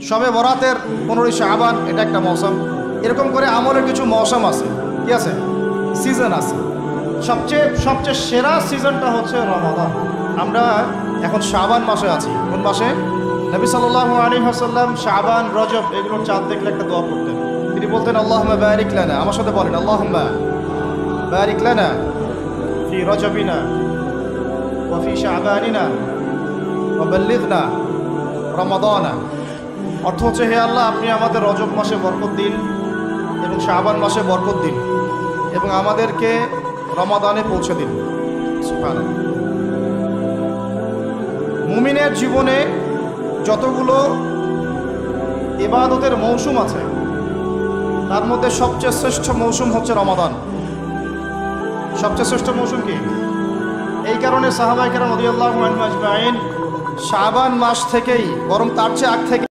শবে বরাতের 15ই শাবান, এটা একটা মৌসুম। এরকম করে আমলের কিছু মৌসুম আছে, কি আছে, সিজন আছে। সবচেয়ে সবচেয়ে সেরা সিজনটা হচ্ছে রমাদান। আমরা এখন শাবান মাসে আছি। কোন মাসে? নবী সাল্লাল্লাহু আলাইহি ওয়াসাল্লাম শাবান, রজব এগুলোর চাঁদ দেখলে একটা দোয়া করতেন। তিনি বলতেন আল্লাহুম্মা বারিক লানা, আমার সাথে বলেন আল্লাহুম্মা বারিক লানা ফি রজবিনা ওয়া ফি শাবানিনা ওয়া বাল্লিগনা রমাদানা। অর্থ হচ্ছে, হে আল্লাহ, আপনি আমাদের রজব মাসে বরকত দিন এবং শাবান মাসে বরকত দিন এবং আমাদেরকে রমাদানে পৌঁছে দিন। সুবহানাল্লাহ। মুমিনের জীবনে যতগুলো ইবাদতের মৌসুম আছে তার মধ্যে সবচেয়ে শ্রেষ্ঠ মৌসুম হচ্ছে রমাদান। সবচেয়ে শ্রেষ্ঠ মৌসুম কি? এই কারণে সাহাবায়ে কেরাম রাদিয়াল্লাহু আনহুম আজমাইন শাবান মাস থেকেই, বরং তার চেয়ে আগ থেকে